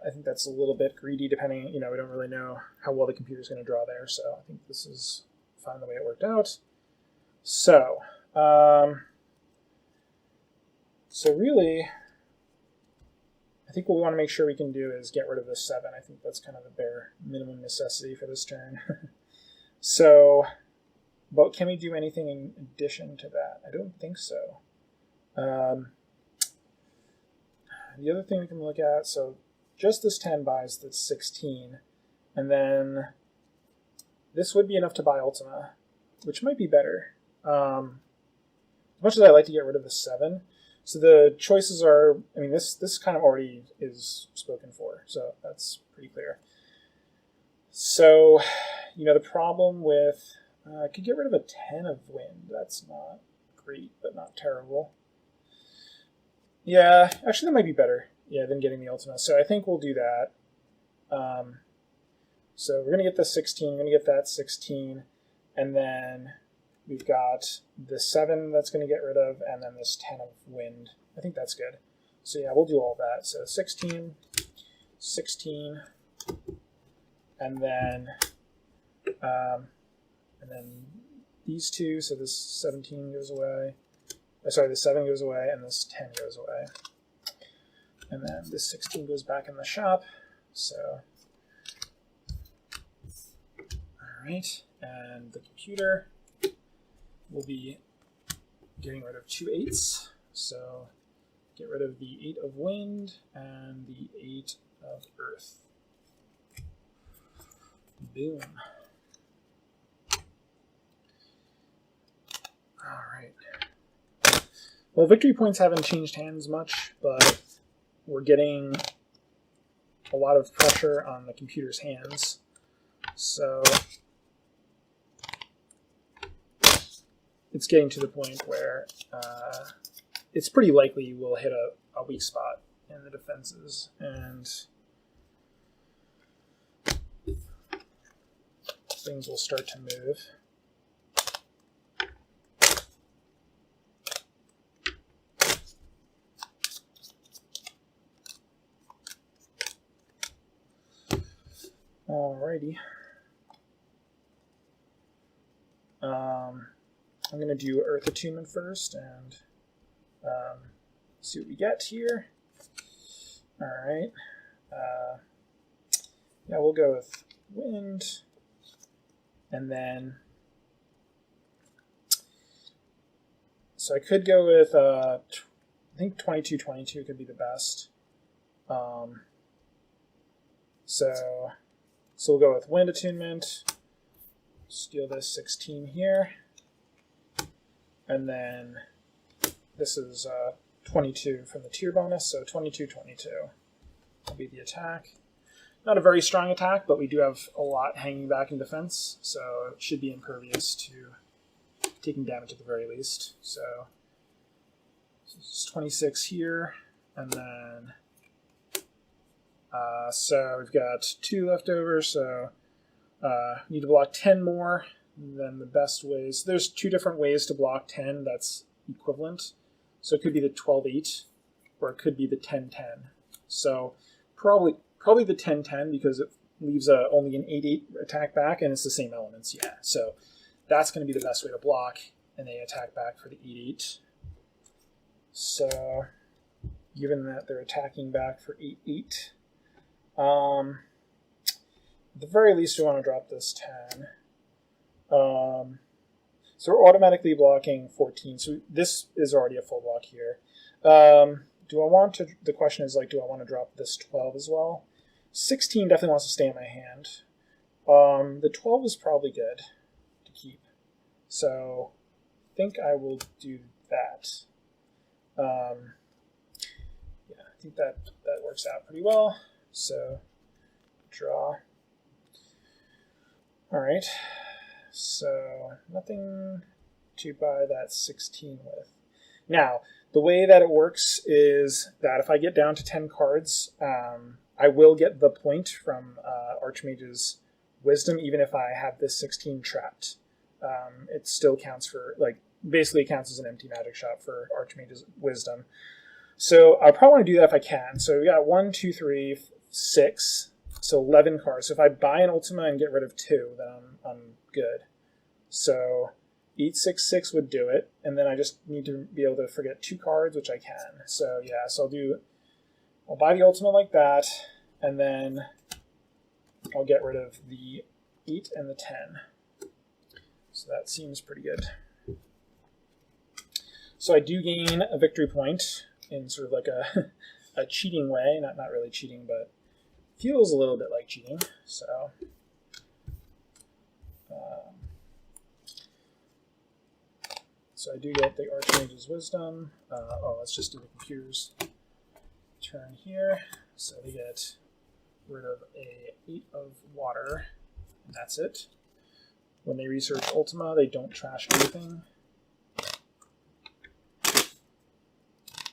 I think that's a little bit greedy depending, you know, we don't really know how well the computer's going to draw there, so I think this is fine the way it worked out. So, so really, I think what we want to make sure we can do is get rid of this 7. I think that's kind of the bare minimum necessity for this turn. So, but can we do anything in addition to that? I don't think so. The other thing we can look at, so just this 10 buys that's 16, and then this would be enough to buy Ultima, which might be better. As much as I like to get rid of the 7, so the choices are, I mean, this kind of already is spoken for, so that's pretty clear. So, you know, the problem with, I could get rid of a 10 of wind. That's not great, but not terrible. Yeah, actually that might be better, yeah, than getting the Ultima. So I think we'll do that. So we're going to get the 16, we're going to get that 16. And then we've got the 7 that's going to get rid of, and then this 10 of wind. I think that's good. So yeah, we'll do all that. So 16, 16, and then these two. So this 17 goes away. Sorry, the 7 goes away, and this 10 goes away. And then this 16 goes back in the shop. So, all right, and the computer will be getting rid of 2 8s. So get rid of the 8 of wind and the 8 of earth. Boom. All right. Well, victory points haven't changed hands much, but we're getting a lot of pressure on the computer's hands. So it's getting to the point where it's pretty likely we'll hit a weak spot in the defenses, and things will start to move. Alrighty. I'm going to do Earth Attunement first and see what we get here. Alright. Yeah, we'll go with wind. And then, so I could go with, I think 22-22 could be the best. So we'll go with wind attunement, steal this 16 here, and then this is 22 from the tier bonus, so 22-22 will be the attack. Not a very strong attack, but we do have a lot hanging back in defense, so it should be impervious to taking damage at the very least. So this is 26 here, and then so we've got 2 left over, so need to block 10 more. And then the best ways, there's 2 different ways to block 10 that's equivalent. So it could be the 12-8, or it could be the 10-10. So probably the 10-10 because it leaves only an 8-8 attack back, and it's the same elements, yeah. So that's going to be the best way to block, and they attack back for the 8-8. So given that they're attacking back for 8-8, at the very least, we want to drop this 10. So we're automatically blocking 14. So this is already a full block here. Do I want to, the question is like, do I want to drop this 12 as well? 16 definitely wants to stay in my hand. The 12 is probably good to keep. So I think I will do that. Yeah, I think that works out pretty well. So draw. All right. So nothing to buy that 16 with. Now, the way that it works is that if I get down to 10 cards, I will get the point from Archmage's Wisdom, even if I have this 16 trapped. It still counts for, like, basically it counts as an empty magic shot for Archmage's Wisdom. So I probably want to do that if I can. So we got 1, 2, 3, 6, so 11 cards. So if I buy an Ultima and get rid of 2, then I'm good. So 8-6-6 would do it, and then I just need to be able to forget 2 cards, which I can. So yeah, so I'll buy the Ultima like that, and then I'll get rid of the 8 and the 10. So that seems pretty good. So I do gain a victory point in sort of like a cheating way, not really cheating, but feels a little bit like cheating. So so I do get the Archmage's Wisdom. Let's just do the computer's turn here. So they get rid of a 8 of water, and that's it. When they research Ultima, they don't trash anything,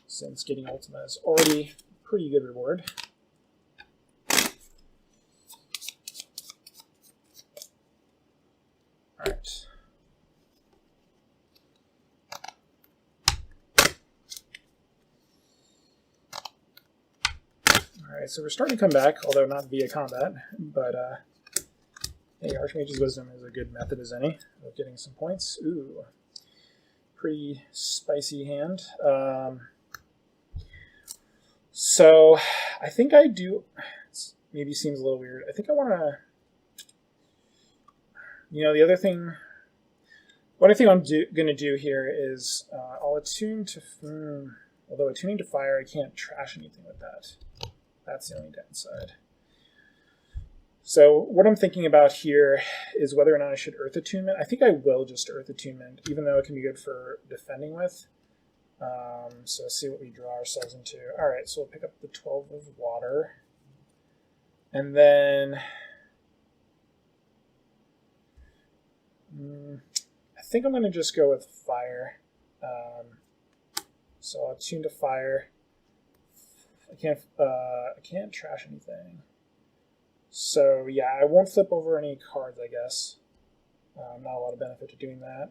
since getting Ultima is already a pretty good reward. Alright. Alright, so we're starting to come back, although not via combat, but hey, Archmage's Wisdom is a good method as any of getting some points. Ooh, pretty spicy hand. So I think I do, maybe seems a little weird, I think I want to, the other thing, one thing I'm going to do here is I'll attune to, although attuning to fire, I can't trash anything with that. That's the only downside. So what I'm thinking about here is whether or not I should Earth Attunement. I think I will just Earth Attunement, even though it can be good for defending with. So let's see what we draw ourselves into. All right, so we'll pick up the 12 of water. And then I think I'm going to just go with fire. So I'll attune to fire. I can't trash anything. So yeah, I won't flip over any cards, I guess. Not a lot of benefit to doing that.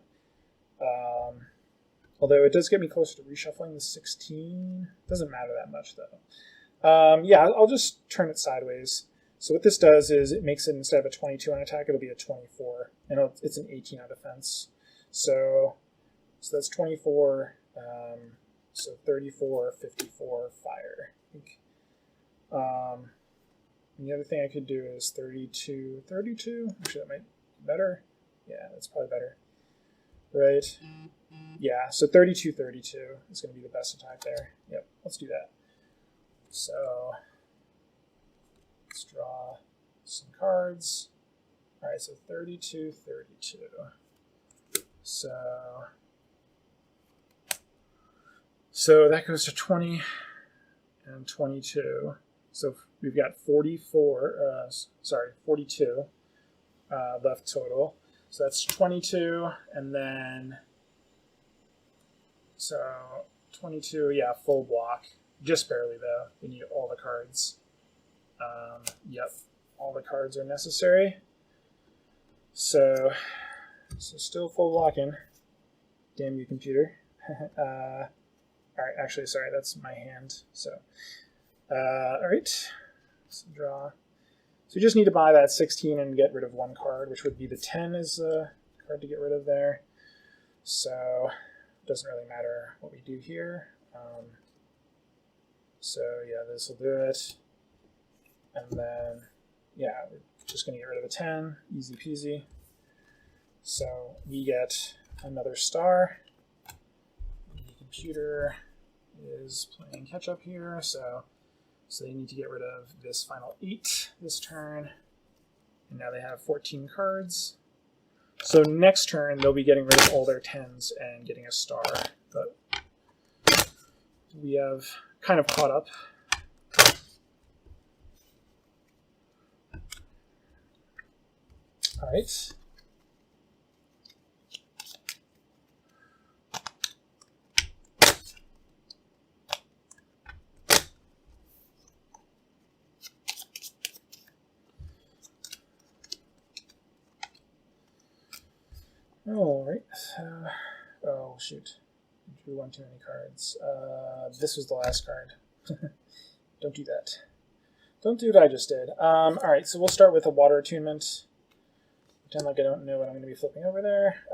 Although it does get me closer to reshuffling the 16. Doesn't matter that much though. Yeah, I'll just turn it sideways. So what this does is it makes it, instead of a 22 on attack, it'll be a 24. And it's an 18 on defense. So that's 24. So 34, 54, fire. I think. And the other thing I could do is 32, 32. Actually, that might be better. Yeah, that's probably better. Right? Yeah, so 32, 32 is going to be the best attack there. Yep, let's do that. So let's draw some cards. All right, so 32, 32. So that goes to 20 and 22. So we've got 42 left total. So that's 22, and then, so 22, yeah, full block. Just barely, though. We need all the cards. Yep, all the cards are necessary. So still full blocking. Damn you, computer. All right, actually, sorry, that's my hand. So, all right, so draw. So we just need to buy that 16 and get rid of one card, which would be the 10 is a card to get rid of there. So it doesn't really matter what we do here. So yeah, this will do it. And then, yeah, we're just going to get rid of the 10, easy peasy. So we get another star. The computer is playing catch up here, so they need to get rid of this final 8 this turn. And now they have 14 cards. So next turn, they'll be getting rid of all their 10s and getting a star. But we have kind of caught up. All right. All right. Oh, shoot. I drew one too many cards. This was the last card. Don't do that. Don't do what I just did. All right, so we'll start with a water attunement. Pretend like I don't know what I'm going to be flipping over there.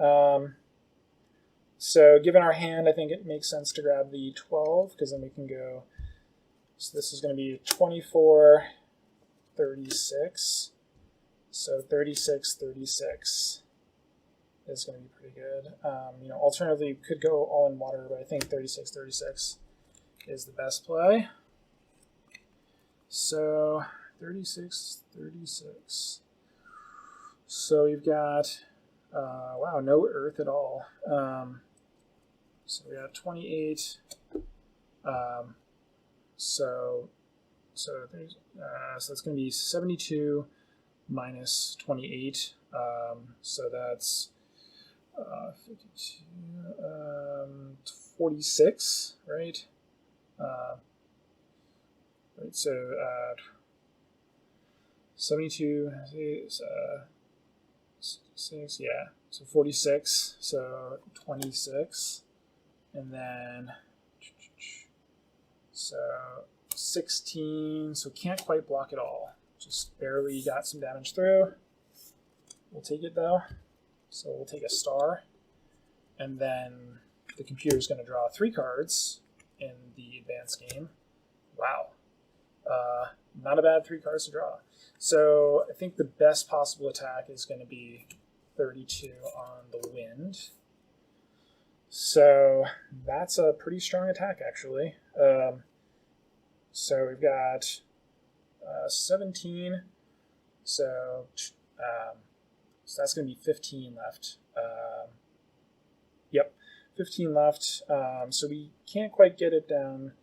So given our hand, I think it makes sense to grab the 12, because then we can go. So this is going to be 24, 36. So 36, 36. Is going to be pretty good. Alternatively, you could go all in water, but I think 36, 36 is the best play. So 36, 36. So you've got, wow, no earth at all. So we got 28. So that's going to be 72 minus 28. So that's 52, 46, right? Right, so 72, 6, yeah, so 46, so 26, and then, so 16, so can't quite block it all. Just barely got some damage through. We'll take it though. So we'll take a star. And then the computer is going to draw 3 cards in the advanced game. Wow. Not a bad 3 cards to draw. So I think the best possible attack is going to be 32 on the wind. So that's a pretty strong attack, actually. So we've got 17. So that's going to be 15 left. Yep, 15 left. So we can't quite get it down.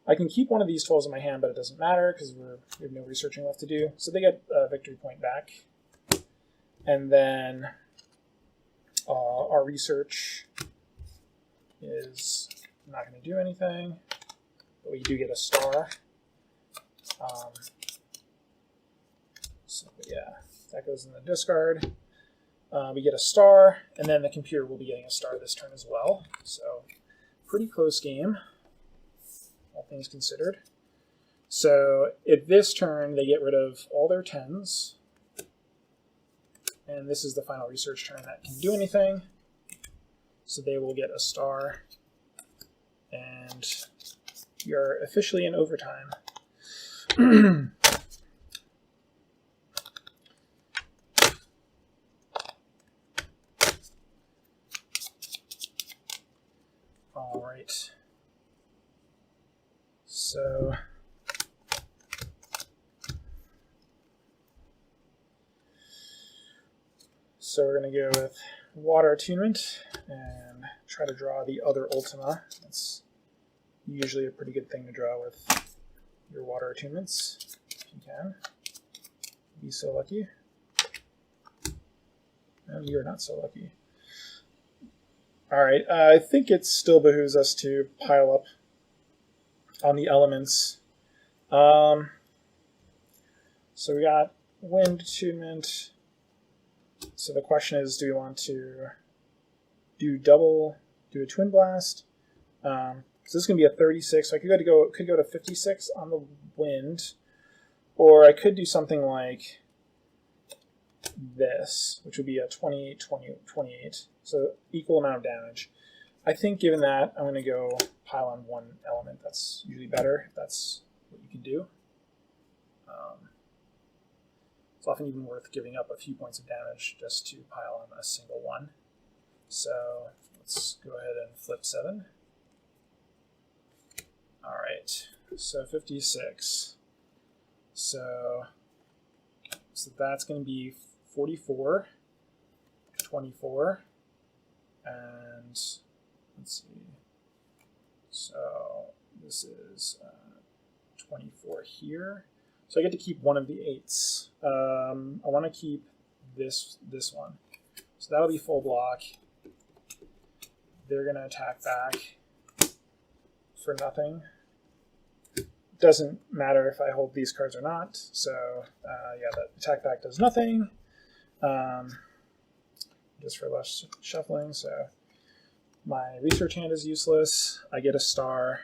I can keep one of these 12s in my hand, but it doesn't matter because we have no researching left to do. So they get a victory point back. And then our research is not going to do anything, but we do get a star. So yeah, that goes in the discard. We get a star, and then the computer will be getting a star this turn as well. So pretty close game, all things considered. So at this turn, they get rid of all their 10s. And this is the final research turn that can do anything. So they will get a star. And we are officially in overtime. All right. So we're going to go with Water Attunement and try to draw the other Ultima. That's usually a pretty good thing to draw with your Water Attunements, if you can. Be so lucky. And you're not so lucky. All right, I think it still behooves us to pile up on the elements. So we got Wind Attunement. So the question is, do we want to do a Twin Blast? So this is going to be a 36, so I could go to 56 on the wind, or I could do something like this, which would be a 28, 20, 28, so equal amount of damage. I think given that, I'm going to go pile on one element. That's usually better if that's what you can do. It's often even worth giving up a few points of damage just to pile on a single one. So let's go ahead and flip 7. All right, so 56. So that's going to be 44, 24, and let's see. So this is 24 here. So I get to keep one of the 8s. I want to keep this one. So that'll be full block. They're going to attack back for nothing. Doesn't matter if I hold these cards or not. So yeah, that attack back does nothing. Just for less shuffling. So my research hand is useless. I get a star,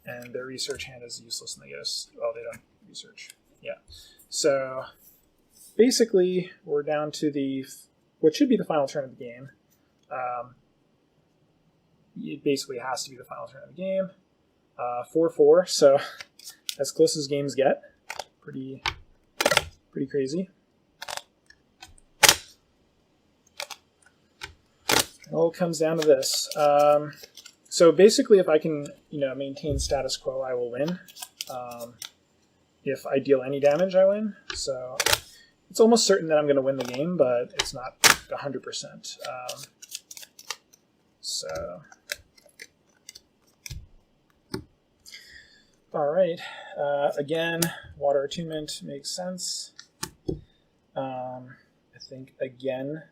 and their research hand is useless, and they get they don't research. Yeah. So basically, we're down to what should be the final turn of the game. It basically has to be the final turn of the game. 4-4, so as close as games get. Pretty crazy. It all comes down to this. So basically, if I can, maintain status quo, I will win. If I deal any damage, I win. So it's almost certain that I'm going to win the game, but it's not 100%. So. All right. Again, Water Attunement makes sense. I think, again,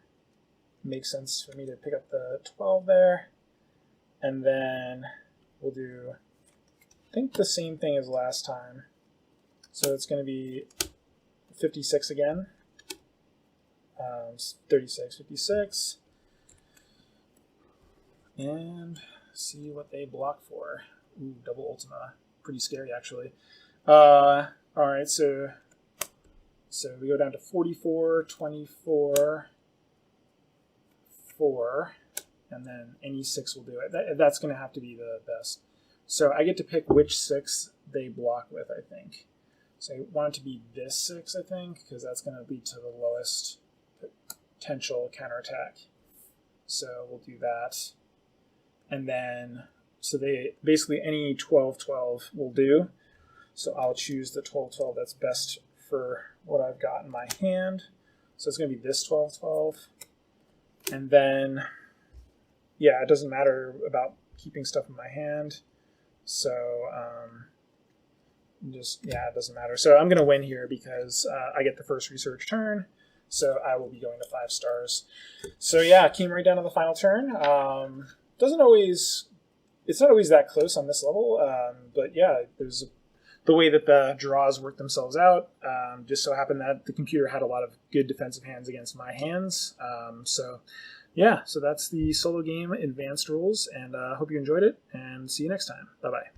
makes sense for me to pick up the 12 there. And then we'll do, I think, the same thing as last time. So it's going to be 56 again. 36, 56. And see what they block for. Ooh, double Ultima. pretty scary, actually. All right, so we go down to 44, 24, 4, and then any 6 will do it. That's going to have to be the best. So I get to pick which 6 they block with, I think. So I want it to be this 6, I think, because that's going to lead to the lowest potential counterattack. So we'll do that. And then, so they basically any 12-12 will do. So I'll choose the 12-12 that's best for what I've got in my hand. So it's going to be this 12-12. And then, yeah, it doesn't matter about keeping stuff in my hand. So it doesn't matter. So I'm going to win here because I get the first research turn. So I will be going to 5 stars. So yeah, came right down to the final turn. It's not always that close on this level. But yeah, there's the way that the draws work themselves out. Just so happened that the computer had a lot of good defensive hands against my hands. So that's the solo game Advanced Rules, and I hope you enjoyed it, and see you next time. Bye-bye.